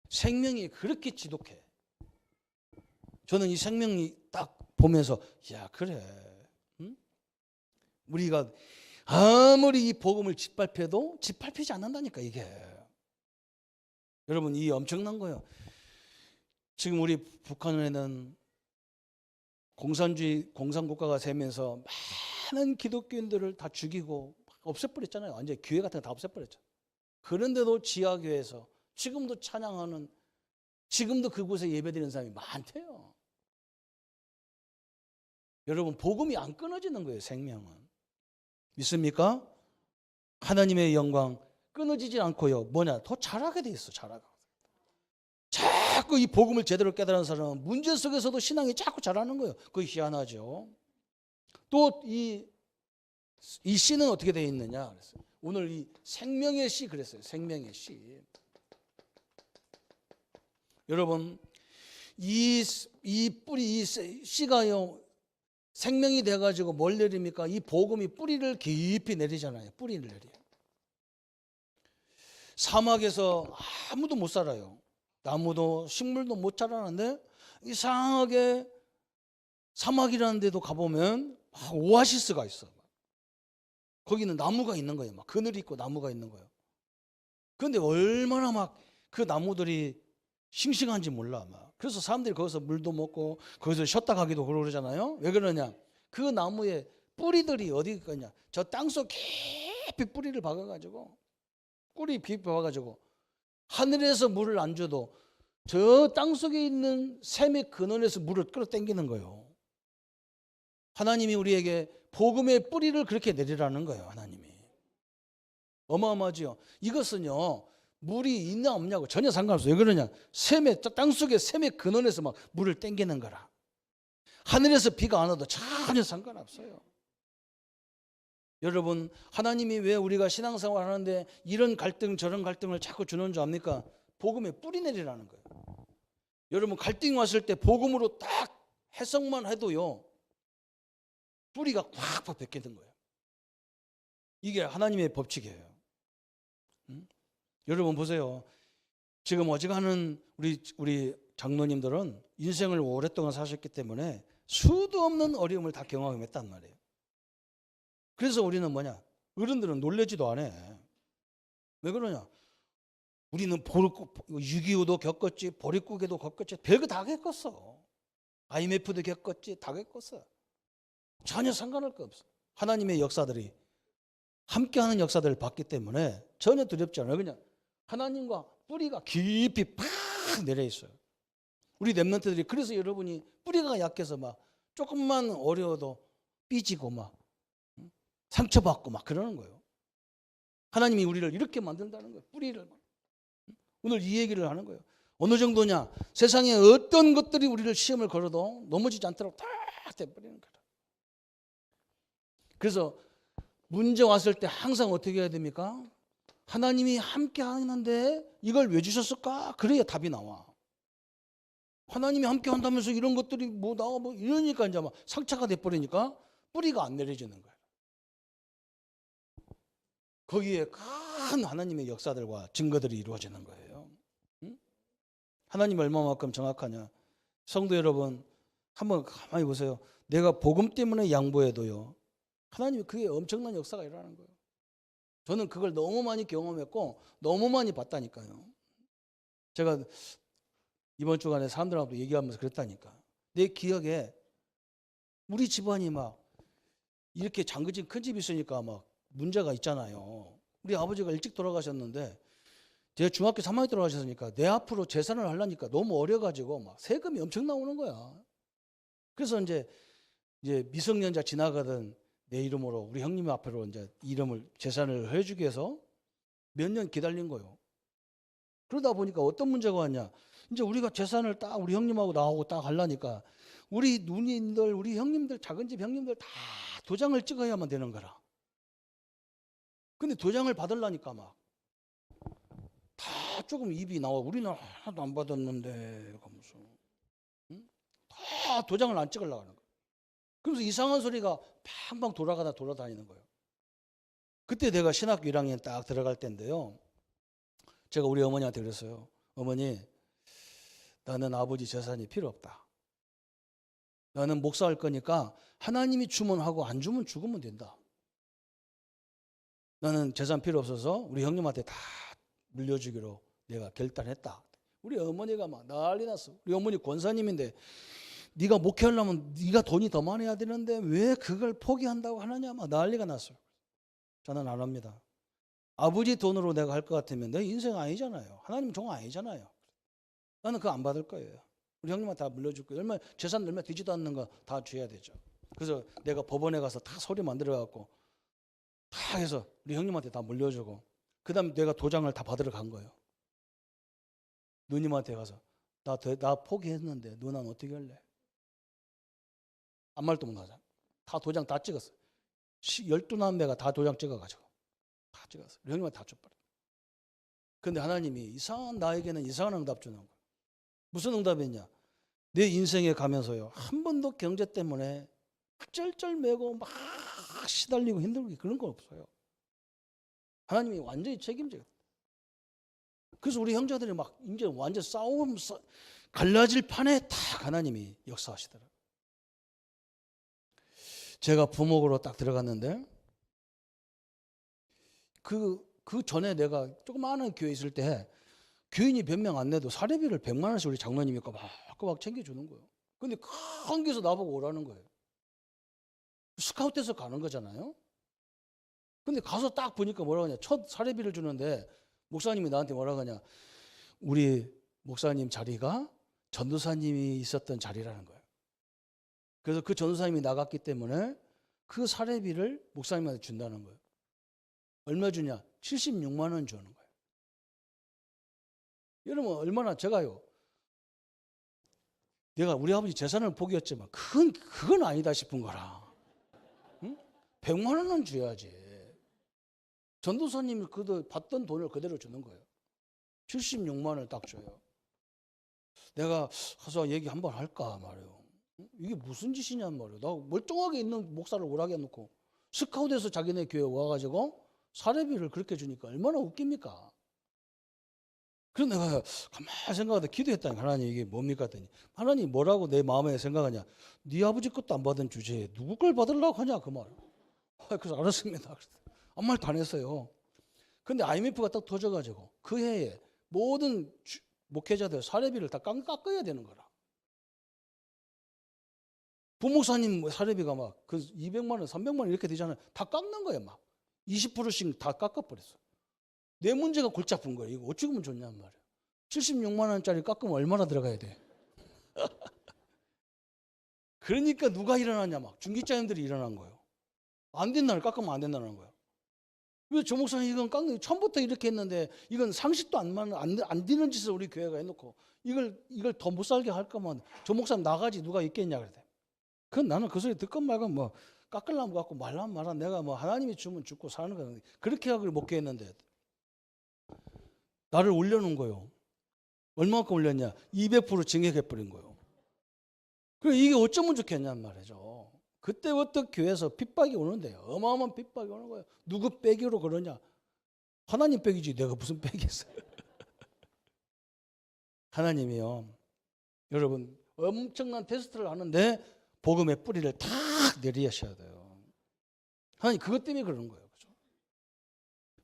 생명이 그렇게 지독해. 저는 이 생명이 딱 보면서 야 그래. 응? 우리가 아무리 이 복음을 짓밟혀도 짓밟히지 않는다니까 이게. 여러분 이 엄청난 거예요. 지금 우리 북한에는 공산주의 공산국가가 되면서 많은 기독교인들을 다 죽이고 없애버렸잖아요. 완전히 교회 같은 거 다 없애버렸죠. 그런데도 지하교회에서 지금도 찬양하는 지금도 그곳에 예배드리는 사람이 많대요. 여러분 복음이 안 끊어지는 거예요. 생명은. 믿습니까? 하나님의 영광 끊어지지 않고요. 뭐냐 더 자라게 돼 있어. 자라가. 자꾸 이 복음을 제대로 깨달은 사람은 문제 속에서도 신앙이 자꾸 자라는 거예요. 그게 희한하죠. 또 이 씨는 어떻게 되어 있느냐 그랬어요. 오늘 이 생명의 씨 그랬어요. 생명의 씨. 여러분 이 뿌리 이 씨가요 생명이 돼가지고 뭘 내립니까? 이 복음이 뿌리를 깊이 내리잖아요. 뿌리를 내려요. 사막에서 아무도 못 살아요. 나무도 식물도 못 자라는데 이상하게 사막이라는 데도 가보면 오아시스가 있어. 거기는 나무가 있는 거예요. 막 그늘이 있고 나무가 있는 거예요. 그런데 얼마나 막 그 나무들이 싱싱한지 몰라. 막. 그래서 사람들이 거기서 물도 먹고 거기서 쉬었다 가기도 그러잖아요. 왜 그러냐? 그 나무의 뿌리들이 어디 있겠냐? 저 땅속 깊이 뿌리를 박아가지고 뿌리 깊이 박아가지고 하늘에서 물을 안 줘도 저 땅속에 있는 샘의 근원에서 물을 끌어당기는 거예요. 하나님이 우리에게 복음의 뿌리를 그렇게 내리라는 거예요. 하나님이. 어마어마하죠. 이것은요. 물이 있냐 없냐고 전혀 상관없어요. 왜 그러냐? 땅속에 샘의 근원에서 막 물을 당기는 거라. 하늘에서 비가 안 와도 전혀 상관없어요. 여러분 하나님이 왜 우리가 신앙생활 하는데 이런 갈등 저런 갈등을 자꾸 주는 줄 압니까? 복음의 뿌리 내리라는 거예요. 여러분 갈등이 왔을 때 복음으로 딱 해석만 해도요 뿌리가 꽉 벗기는 거예요. 이게 하나님의 법칙이에요. 여러분 보세요. 지금 어지간한 우리 장로님들은 인생을 오랫동안 사셨기 때문에 수도 없는 어려움을 다 경험했단 말이에요. 그래서 우리는 뭐냐? 어른들은 놀래지도 않아. 왜 그러냐? 우리는 6.25도 겪었지, 보릿고개도 겪었지, 별거 다 겪었어. IMF도 겪었지, 다 겪었어. 전혀 상관할 거 없어. 하나님의 역사들이 함께하는 역사들을 봤기 때문에 전혀 두렵지 않아요. 그냥 하나님과 뿌리가 깊이 팍 내려 있어요. 우리 렘넌트들이 그래서 여러분이 뿌리가 약해서 막 조금만 어려워도 삐지고 막 상처받고 막 그러는 거예요. 하나님이 우리를 이렇게 만든다는 거예요. 뿌리를. 오늘 이 얘기를 하는 거예요. 어느 정도냐? 세상에 어떤 것들이 우리를 시험을 걸어도 넘어지지 않도록 다 돼버리는 거예요. 그래서 문제 왔을 때 항상 어떻게 해야 됩니까? 하나님이 함께 하는데 이걸 왜 주셨을까? 그래야 답이 나와. 하나님이 함께 한다면서 이런 것들이 뭐 나와 뭐 이러니까 이제 막 상처가 돼버리니까 뿌리가 안 내려지는 거예요. 거기에 큰 하나님의 역사들과 증거들이 이루어지는 거예요. 응? 하나님 얼마만큼 정확하냐? 성도 여러분 한번 가만히 보세요. 내가 복음 때문에 양보해도요. 하나님이 그게 엄청난 역사가 일어나는 거예요. 저는 그걸 너무 많이 경험했고 너무 많이 봤다니까요. 제가 이번 주간에 사람들하고 얘기하면서 그랬다니까. 내 기억에 우리 집안이 막 이렇게 장그진 큰 집이 있으니까 막 문제가 있잖아요. 우리 아버지가 일찍 돌아가셨는데 제가 중학교 3학년 돌아가셨으니까 내 앞으로 재산을 하려니까 너무 어려가지고 막 세금이 엄청 나오는 거야. 그래서 이제 미성년자 지나가던 내 이름으로 우리 형님 앞으로 이제 이름을 재산을 해주기 위해서 몇 년 기다린 거예요. 그러다 보니까 어떤 문제가 왔냐. 이제 우리가 재산을 딱 우리 형님하고 나하고 딱 하려니까 우리 누님들, 우리 형님들, 작은 집 형님들 다 도장을 찍어야만 되는 거라. 근데 도장을 받으려니까 막 다 조금 입이 나와. 우리는 하나도 안 받았는데 하면서 다 도장을 안 찍으려고 하는 거예요. 그래서 이상한 소리가 팡팡 돌아다니는 거예요. 그때 내가 신학교 1학년 딱 들어갈 때인데요. 제가 우리 어머니한테 그랬어요. 어머니, 나는 아버지 재산이 필요 없다. 나는 목사할 거니까 하나님이 주면 하고 안 주면 죽으면 된다. 나는 재산 필요 없어서 우리 형님한테 다 물려주기로 내가 결단했다. 우리 어머니가 막 난리 났어. 우리 어머니 권사님인데 네가 목회하려면 네가 돈이 더 많아야 되는데 왜 그걸 포기한다고 하느냐 막 난리가 났어요. 저는 안 합니다. 아버지 돈으로 내가 할 것 같으면 내 인생 아니잖아요. 하나님 종 아니잖아요. 나는 그거 안 받을 거예요. 우리 형님한테 다 물려줄 거예요. 얼마 재산 얼마 되지도 않는 거 다 줘야 되죠. 그래서 내가 법원에 가서 다 소리 만들어 갖고 다 해서 우리 형님한테 다 물려주고 그다음에 내가 도장을 다 받으러 간 거예요. 누님한테 가서 나 포기했는데 누나는 어떻게 할래? 아무 말도 못 하잖아. 다 도장 다 찍었어. 12남매가 다 도장 찍어가지고 다 찍었어. 우리 형님한테 다 줘버려. 근데 하나님이 나에게는 이상한 응답 주는 거예요. 무슨 응답이냐? 내 인생에 가면서요. 한 번도 경제 때문에 쩔쩔매고 막 시달리고 힘들고 그런 건 없어요. 하나님이 완전히 책임져요. 그래서 우리 형제들이 막 이제 완전 싸움 갈라질 판에 딱 하나님이 역사하시더라고요. 제가 부목으로 딱 들어갔는데 그 전에 내가 조그마한 교회 있을 때 교인이 몇 명 안 내도 사례비를 100만 원씩 우리 장로님이 꼬박꼬박 챙겨주는 거예요. 근데 큰 길에서 나보고 오라는 거예요. 스카우트에서 가는 거잖아요. 근데 가서 딱 보니까 뭐라고 하냐. 첫 사례비를 주는데 목사님이 나한테 뭐라고 하냐. 우리 목사님 자리가 전도사님이 있었던 자리라는 거예요. 그래서 그 전도사님이 나갔기 때문에 그 사례비를 목사님한테 준다는 거예요. 얼마 주냐? 76만 원 주는 거예요. 여러분 얼마나 제가요. 내가 우리 아버지 재산을 포기했지만 그건 아니다 싶은 거라. 응? 100만 원은 줘야지. 전도사님이 받던 돈을 그대로 주는 거예요. 76만 원을 딱 줘요. 내가 가서 얘기 한번 할까 말이에요. 이게 무슨 짓이냔 말이에요. 나 멀쩡하게 있는 목사를 오라게 해놓고 스카우트에서 자기네 교회 와가지고 사례비를 그렇게 주니까 얼마나 웃깁니까? 그래서 내가 가만히 생각하다 기도했다니 하나님 이게 뭡니까 했더니 하나님 뭐라고 내 마음에 생각하냐. 네 아버지 것도 안 받은 주제에 누구 걸 받으려고 하냐 그 말. 그래서 알았습니다. 아무 말도 안 했어요. 근데 IMF가 딱 터져가지고 그 해에 모든 목회자들 사례비를 다 깎아야 되는 거라. 부목사님 사례비가 막 그 200만 원, 300만 원 이렇게 되잖아요. 다 깎는 거예요, 막. 20%씩 다 깎아버렸어. 내 문제가 골치 아픈 거예요. 이거 어찌 하면 좋냐는 말이에요. 76만 원짜리 깎으면 얼마나 들어가야 돼? 그러니까 누가 일어나냐, 막. 중기자님들이 일어난 거예요. 안 된다는 깎으면 안 된다는 거예요. 왜 조 목사님 이건 깎는 처음부터 이렇게 했는데 이건 상식도 안 되는 짓을 우리 교회가 해놓고 이걸 더 못 살게 할 거면 조 목사님 나가지 누가 있겠냐 그랬대. 그건 나는 그 소리 듣건 말건 뭐 깎으려면 갖고 말라면 말아. 내가 뭐 하나님이 주면 죽고 사는 거야. 그렇게 하기를 목회했는데 나를 올려놓은 거예요. 얼마만큼 올렸냐? 200% 증액해버린 거예요. 그래 이게 어쩌면 좋겠냔 말이죠. 그때부터 교회에서 핍박이 오는데요. 어마어마한 핍박이 오는 거예요. 누구 빼기로 그러냐? 하나님 빼기지 내가 무슨 빼기겠어요. 하나님이요. 여러분 엄청난 테스트를 하는데 복음의 뿌리를 탁 내리셔야 돼요. 하나님 그것 때문에 그러는 거예요. 그죠?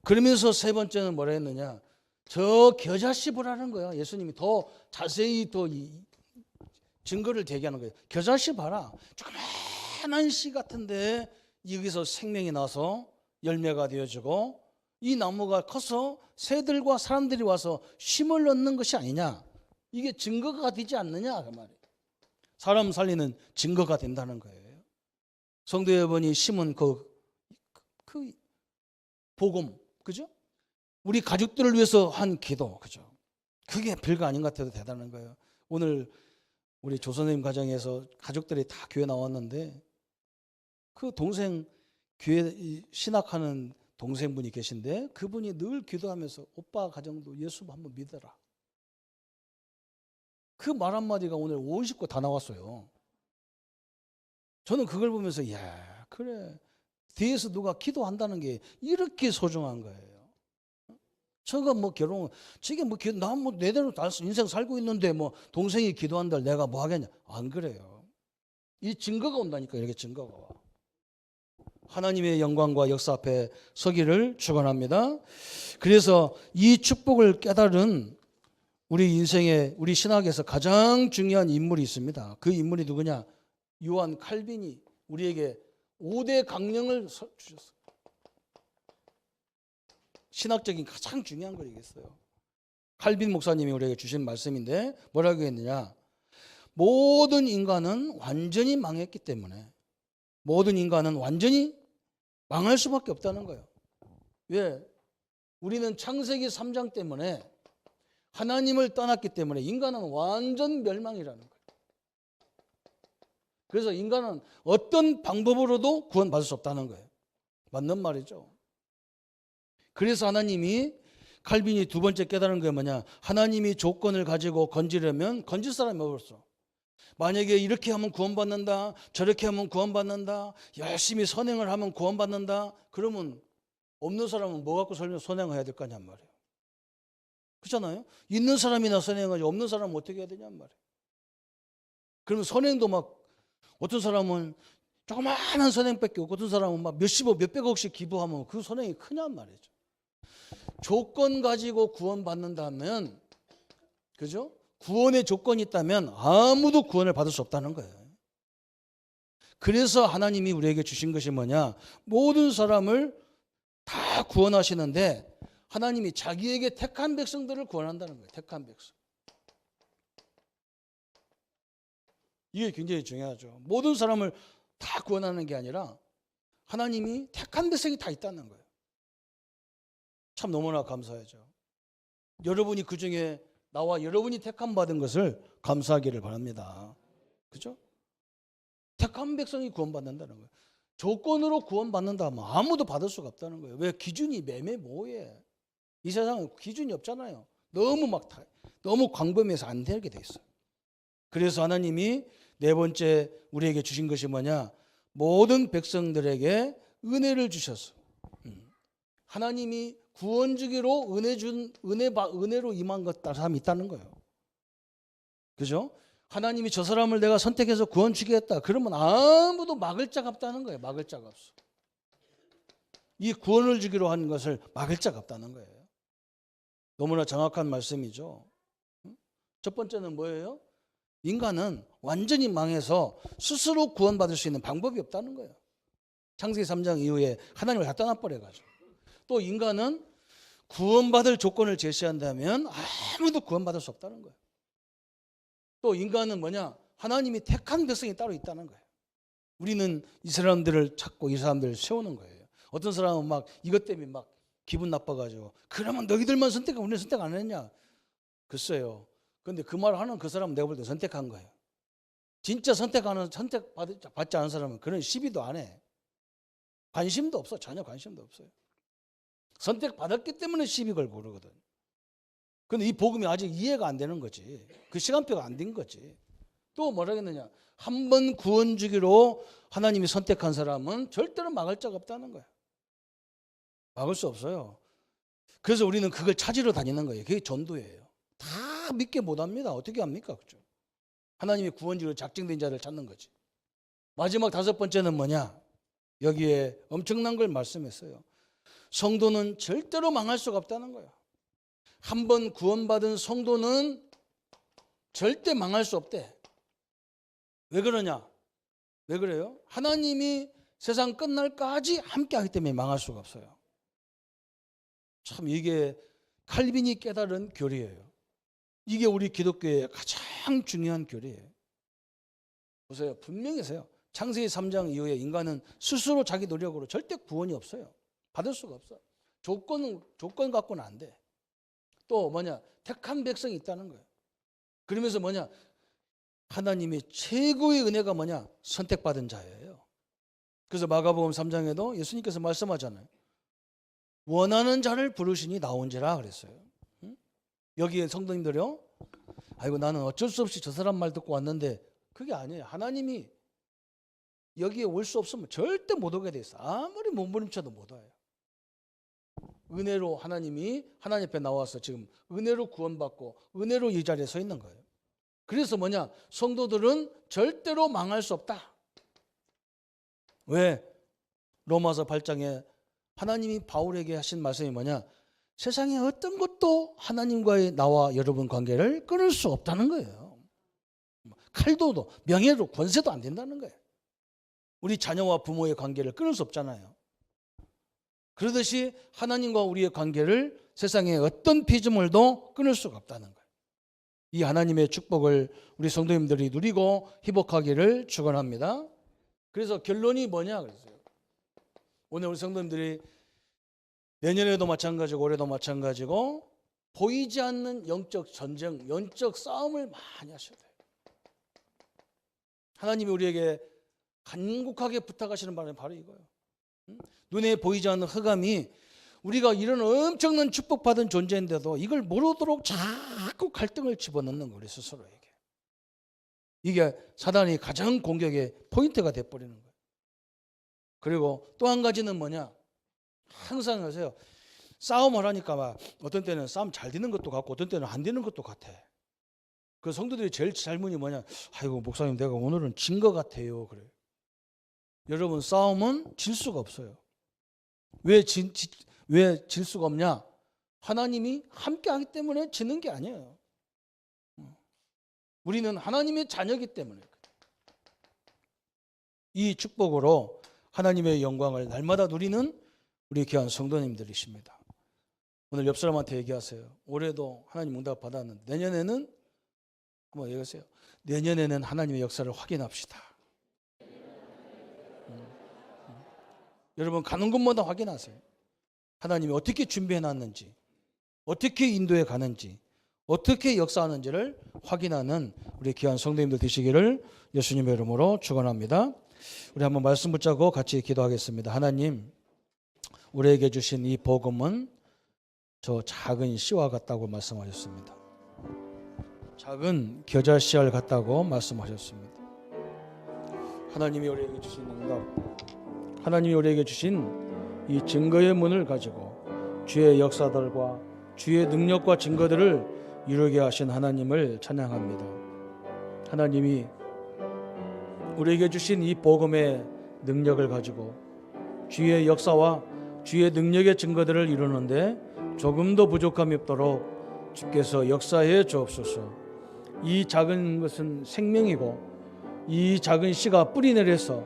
그러면서 세 번째는 뭐라 했느냐? 저 겨자씨 보라는 거예요. 예수님이 더 자세히 더 증거를 제기하는 거예요. 겨자씨 봐라. 조그만한 씨 같은데 여기서 생명이 나서 열매가 되어지고 이 나무가 커서 새들과 사람들이 와서 쉼을 얻는 것이 아니냐. 이게 증거가 되지 않느냐 그 말이에요. 사람 살리는 증거가 된다는 거예요. 성도 여러분이 심은 그 복음, 그죠? 우리 가족들을 위해서 한 기도, 그죠? 그게 별거 아닌 것 같아도 대단한 거예요. 오늘 우리 조선님 가정에서 가족들이 다 교회 나왔는데 그 동생 교회 신학하는 동생분이 계신데 그분이 늘 기도하면서 오빠 가정도 예수 한번 믿어라. 그 말 한마디가 오늘 50거 다 나왔어요. 저는 그걸 보면서 야 그래 뒤에서 누가 기도한다는 게 이렇게 소중한 거예요. 저가 뭐 결혼 저게 뭐 난 뭐 내대로 인생 살고 있는데 뭐 동생이 기도한다 내가 뭐 하겠냐. 안 그래요. 이 증거가 온다니까. 이렇게 증거가 와. 하나님의 영광과 역사 앞에 서기를 축원합니다. 그래서 이 축복을 깨달은 우리 인생의 우리 신학에서 가장 중요한 인물이 있습니다. 그 인물이 누구냐? 요한 칼빈이 우리에게 5대 강령을 주셨어요. 신학적인 가장 중요한 걸 얘기했어요. 칼빈 목사님이 우리에게 주신 말씀인데 뭐라고 했느냐? 모든 인간은 완전히 망했기 때문에 모든 인간은 완전히 망할 수밖에 없다는 거예요. 왜? 우리는 창세기 3장 때문에 하나님을 떠났기 때문에 인간은 완전 멸망이라는 거예요. 그래서 인간은 어떤 방법으로도 구원받을 수 없다는 거예요. 맞는 말이죠. 그래서 하나님이 칼빈이 두 번째 깨달은 게 뭐냐? 하나님이 조건을 가지고 건지려면 건질 사람이 없었어. 만약에 이렇게 하면 구원받는다, 저렇게 하면 구원받는다, 열심히 선행을 하면 구원받는다, 그러면 없는 사람은 뭐 갖고 선행해야 될 거냔 말이에요. 그렇잖아요? 있는 사람이나 선행하지 없는 사람은 어떻게 해야 되냔 말이에요. 그러면 선행도 막 어떤 사람은 조그마한 선행밖에 없고 어떤 사람은 막 몇십억, 몇백억씩 기부하면 그 선행이 크냔 말이죠. 조건 가지고 구원받는다면, 그죠? 구원의 조건이 있다면 아무도 구원을 받을 수 없다는 거예요. 그래서 하나님이 우리에게 주신 것이 뭐냐? 모든 사람을 다 구원하시는데 하나님이 자기에게 택한 백성들을 구원한다는 거예요. 택한 백성. 이게 굉장히 중요하죠. 모든 사람을 다 구원하는 게 아니라 하나님이 택한 백성이 다 있다는 거예요. 참 너무나 감사하죠. 여러분이 그중에 나와 여러분이 택함 받은 것을 감사하기를 바랍니다. 그죠? 택한 백성이 구원받는다는 거예요. 조건으로 구원받는다 하면 아무도 받을 수가 없다는 거예요. 왜? 기준이 매매모호해. 이 세상은 기준이 없잖아요. 너무 광범위해서 안 되게 돼 있어요. 그래서 하나님이 네 번째 우리에게 주신 것이 뭐냐? 모든 백성들에게 은혜를 주셨어. 하나님이 구원 주기로 은혜로 임한 사람이 있다는 거예요. 그죠? 하나님이 저 사람을 내가 선택해서 구원 주겠다. 그러면 아무도 막을 자가 없다는 거예요. 막을 자가 없어. 이 구원을 주기로 한 것을 막을 자가 없다는 거예요. 너무나 정확한 말씀이죠. 첫 번째는 뭐예요? 인간은 완전히 망해서 스스로 구원받을 수 있는 방법이 없다는 거예요. 창세기 3장 이후에 하나님을 다 떠나버려가지고. 또 인간은 구원받을 조건을 제시한다면 아무도 구원받을 수 없다는 거예요. 또 인간은 뭐냐? 하나님이 택한 백성이 따로 있다는 거예요. 우리는 이 사람들을 찾고 이 사람들을 세우는 거예요. 어떤 사람은 막 이것 때문에 막 기분 나빠가지고 그러면 너희들만 선택하고 우리는 선택 안 했냐? 글쎄요. 그런데 그 말 하는 그 사람은 내가 볼 때 선택한 거예요. 진짜 선택받지 않은 사람은 그런 시비도 안 해. 관심도 없어. 전혀 관심도 없어요. 선택받았기 때문에 시비 걸고 그러거든. 그런데 이 복음이 아직 이해가 안 되는 거지. 그 시간표가 안 된 거지. 또 뭐라 했느냐? 한 번 구원 주기로 하나님이 선택한 사람은 절대로 막을 자가 없다는 거야. 막을 수 없어요. 그래서 우리는 그걸 찾으러 다니는 거예요. 그게 전도예요. 다 믿게 못합니다. 어떻게 합니까? 그렇죠? 하나님이 구원주로 작정된 자를 찾는 거지. 마지막 다섯 번째는 뭐냐? 여기에 엄청난 걸 말씀했어요. 성도는 절대로 망할 수가 없다는 거야. 한 번 구원받은 성도는 절대 망할 수 없대. 왜 그러냐? 왜 그래요? 하나님이 세상 끝날까지 함께하기 때문에 망할 수가 없어요. 참 이게 칼빈이 깨달은 교리예요. 이게 우리 기독교의 가장 중요한 교리예요. 보세요. 분명히세요. 창세기 3장 이후에 인간은 스스로 자기 노력으로 절대 구원이 없어요. 받을 수가 없어. 조건 갖고는 안 돼. 또 뭐냐? 택한 백성이 있다는 거예요. 그러면서 뭐냐? 하나님의 최고의 은혜가 뭐냐? 선택받은 자예요. 그래서 마가복음 3장에도 예수님께서 말씀하잖아요. 원하는 자를 부르시니 나온지라 그랬어요. 여기에 성도님들이요. 아이고 나는 어쩔 수 없이 저 사람 말 듣고 왔는데 그게 아니에요. 하나님이 여기에 올 수 없으면 절대 못 오게 돼 있어. 아무리 몸부림쳐도 못 와요. 은혜로 하나님이 하나님 앞에 나와서 지금 은혜로 구원받고 은혜로 이 자리에 서 있는 거예요. 그래서 뭐냐? 성도들은 절대로 망할 수 없다. 왜? 로마서 8장에 하나님이 바울에게 하신 말씀이 뭐냐? 세상에 어떤 것도 하나님과의 나와 여러분 관계를 끊을 수 없다는 거예요. 칼도 명예로 권세도 안 된다는 거예요. 우리 자녀와 부모의 관계를 끊을 수 없잖아요. 그러듯이 하나님과 우리의 관계를 세상의 어떤 피조물도 끊을 수가 없다는 거예요. 이 하나님의 축복을 우리 성도님들이 누리고 회복하기를 축원합니다. 그래서 결론이 뭐냐 그랬어요. 오늘 우리 성도님들이 내년에도 마찬가지고 올해도 마찬가지고 보이지 않는 영적 전쟁, 영적 싸움을 많이 하셔야 돼요. 하나님이 우리에게 간곡하게 부탁하시는 바람이 바로 이거예요. 눈에 보이지 않는 흑암이 우리가 이런 엄청난 축복받은 존재인데도 이걸 모르도록 자꾸 갈등을 집어넣는 거예요. 우리 스스로에게. 이게 사단이 가장 공격의 포인트가 돼버리는 거예요. 그리고 또 한 가지는 뭐냐? 항상 하세요. 싸움을 하니까 막 어떤 때는 싸움 잘 되는 것도 같고 어떤 때는 안 되는 것도 같아. 그 성도들이 제일 질문이 뭐냐? 아이고 목사님 내가 오늘은 진 것 같아요. 그래요. 여러분 싸움은 질 수가 없어요. 왜 질 수가 없냐? 하나님이 함께 하기 때문에 지는 게 아니에요. 우리는 하나님의 자녀이기 때문에. 이 축복으로 하나님의 영광을 날마다 누리는 우리 귀한 성도님들이십니다. 오늘 옆 사람한테 얘기하세요. 올해도 하나님 응답 받았는데 내년에는 한번 얘기하세요. 내년에는 하나님의 역사를 확인합시다. 여러분 가는 곳마다 확인하세요. 하나님이 어떻게 준비해놨는지, 어떻게 인도해 가는지, 어떻게 역사하는지를 확인하는 우리 귀한 성도님들 되시기를 예수님의 이름으로 축원합니다. 우리 한번 말씀 붙잡고 같이 기도하겠습니다. 하나님, 우리에게 주신 이 복음은 저 작은 씨와 같다고 말씀하셨습니다. 작은 겨자씨알 같다고 말씀하셨습니다. 하나님이 우리에게 주신 응답, 하나님이 우리에게 주신 이 증거의 문을 가지고 주의 역사들과 주의 능력과 증거들을 이루게 하신 하나님을 찬양합니다. 하나님이 우리에게 주신 이 복음의 능력을 가지고 주의 역사와 주의 능력의 증거들을 이루는데 조금도 부족함이 없도록 주께서 역사해 주옵소서. 이 작은 것은 생명이고 이 작은 씨가 뿌리 내려서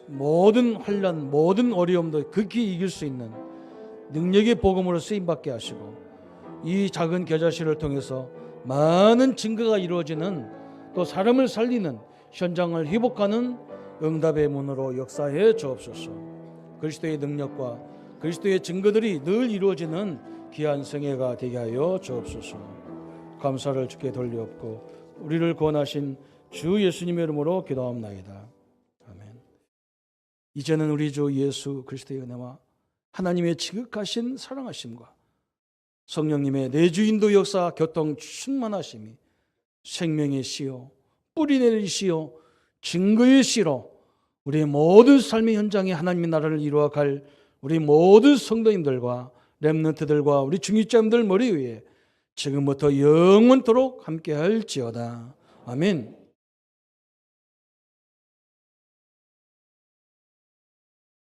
모든 환난, 모든 어려움도 극히 이길 수 있는 능력의 복음으로 쓰임받게 하시고 이 작은 겨자씨를 통해서 많은 증거가 이루어지는 또 사람을 살리는 현장을 회복하는 응답의 문으로 역사해 주옵소서. 그리스도의 능력과 그리스도의 증거들이 늘 이루어지는 귀한 성회가 되게 하여 주옵소서. 감사를 주께 돌리옵고 우리를 구원하신 주 예수님의 이름으로 기도합나이다. 아멘. 이제는 우리 주 예수 그리스도의 은혜와 하나님의 지극하신 사랑하심과 성령님의 내주인도 역사 교통 충만하심이 생명의 씨요 뿌리 내릴 씨요 증거의 씨로 우리 모든 삶의 현장에 하나님의 나라를 이루어갈 우리 모든 성도님들과 렘넌트들과 우리 중직자님들 머리 위에 지금부터 영원토록 함께 할지어다. 아멘.